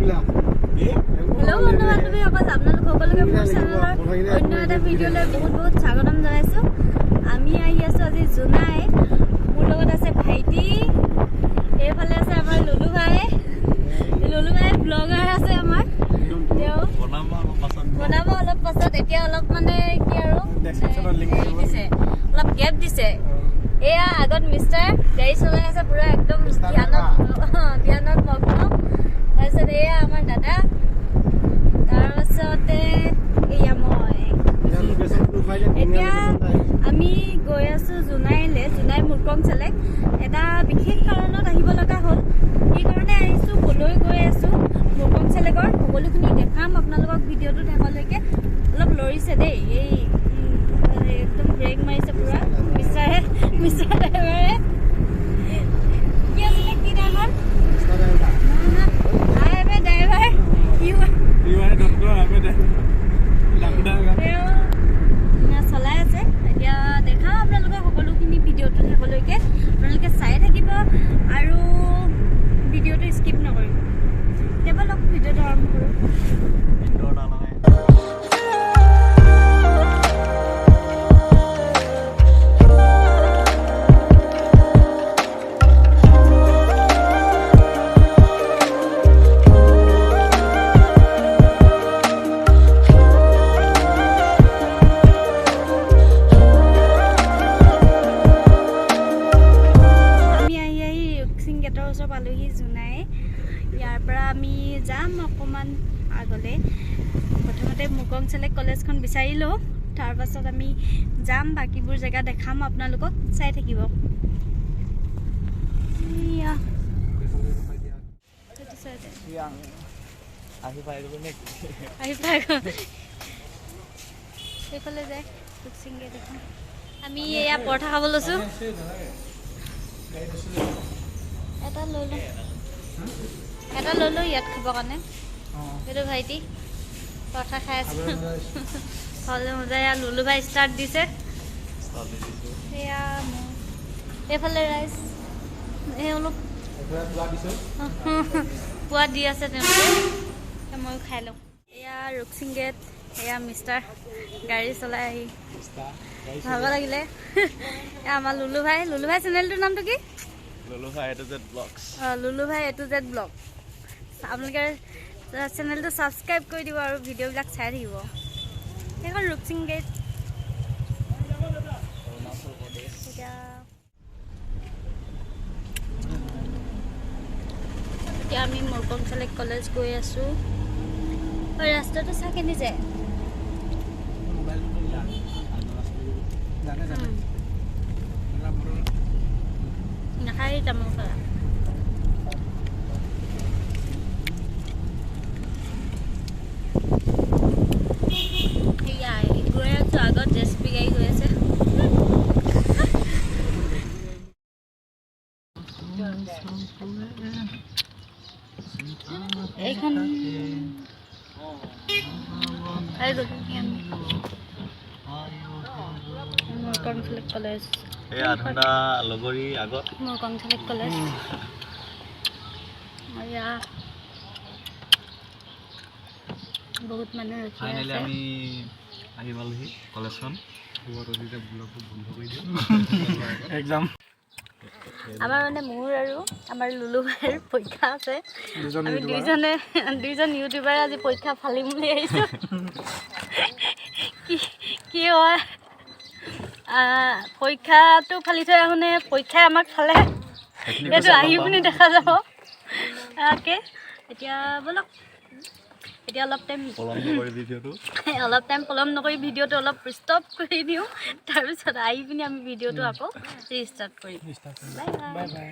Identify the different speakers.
Speaker 1: Hello' বন্ধু বান্ধৱীসকল, আপোনালোক সকলোকে মোৰ চেনেলৰ অন্য এটা ভিডিঅ'লৈ বহুত স্বাগতম জনাইছোঁ। আমি আহি আছোঁ আজি জোনাই। মোৰ লগত আছে ভাইটি, এইফালে আছে আমাৰ লুলু ভাই ব্লগাৰ আছে আমাৰ। তেওঁ বনাব অলপ পাছত, এতিয়া অলপ মানে কি আৰু দিছে, অলপ গেপ দিছে। এয়া আগত মিষ্টাৰ গাড়ী চলাই আছে, পুৰা একদম ধ্যানত মগ্ন। তাৰপিছত এয়া আমাৰ দাদা, তাৰপাছতে এয়া মই। এতিয়া আমি গৈ আছো জোনাইলৈ, জোনাই মুৰক্ৰংচেলেক। এটা বিশেষ কাৰণত আহিব লগা হ'ল। এই কাৰণে আহিছোঁ, কলৈ গৈ আছো মুৰক্ৰংচেলেকৰ সকলোখিনি দেখাম আপোনালোকক। ভিডিঅ'টো শেষলৈকে। অলপ লৰিছে দেই, এই একদম ব্ৰেক মাৰিছে পুৰা মিষ্টাৰ ড্ৰাইভাৰে। কি আছিলে, কি ড্ৰাইভাৰ? চলাই আছে। এতিয়া দেখাম আপোনালোকে সকলোখিনি ভিডিঅ'টো শেষলৈকে। আপোনালোকে চাই থাকিব আৰু ভিডিঅ'টো স্কিপ নকৰিব। এতিয়া ব'লক ভিডিঅ'টো আৰম্ভ কৰোঁ। পালোহি জোনাই। ইয়াৰ পৰা আমি যাম অকণমান আগলৈ। প্ৰথমতে মুৰক্ৰংচেলেক কলেজখন বিচাৰি লওঁ, তাৰপাছত আমি যাম, বাকীবোৰ জেগা দেখাম আপোনালোকক। চাই থাকিব। সেইফালে যায় কুকচিংগে দেখোন। আমি এয়া পৰঠা খাব লৈছোঁ। এটা লৈ লওঁ ইয়াত খাবৰ কাৰণে। সেইটো ভাইটি পৰঠা খাই আছে। লুলু ভাই ষ্টাৰ্ট দিছে। সেয়া এইফালে ৰাইচ এই অলপ পোৱা দি আছে তেওঁলোকে, ময়ো খাই লওঁ। এয়া ৰুকচিং গেট, এয়া মিষ্টাৰ গাড়ী চলাই আহি ভাগৰ লাগিলে। এয়া আমাৰ লুলু ভাই চেনেলটোৰ নামটো কি? লুলু ভাই A to Z ব্লগ। আপোনালোকে চেনেলটো ছাবস্ক্ৰাইব কৰি দিব আৰু ভিডিঅ'বিলাক চাই থাকিব। সেইখন ৰুকচিং গেট। এতিয়া আমি মুৰক্ৰংচেলেক কলেজ গৈ আছোঁ। ৰাস্তাটো চাই কেনে যায়। নাখায় তামোল খোৱা। গৈ আছোঁ, আগত জেচিপি গাড়ী গৈ আছে। এইখন মুৰক্ৰংচেলেক কলেজ। মুৰক্ৰংচেলেক কলেজ। বহুত মানুহ ৰখি আছে।
Speaker 2: আমি আহি পালোহি কলেজখন।
Speaker 1: আমাৰ মানে মোৰ আৰু আমাৰ লুলু ভাইৰ পৰীক্ষা আছে। আমি দুইজন ইউটিউবাৰে আজি পৰীক্ষা ফালিম বুলি আহিছোঁ। কি হয়, পৰীক্ষাটো ফালি থৈ আহোঁনে পৰীক্ষাই আমাক ফালে, এইটো আহি পিনি দেখা যাব। এতিয়া ব'লক, এতিয়া অলপ টাইম পলম নকৰি ভিডিঅ'টো অলপ ষ্টপ কৰি দিওঁ। তাৰপিছত আহি পিনি আমি ভিডিঅ'টো আকৌ ৰিষ্টাৰ্ট কৰিম। Bye bye.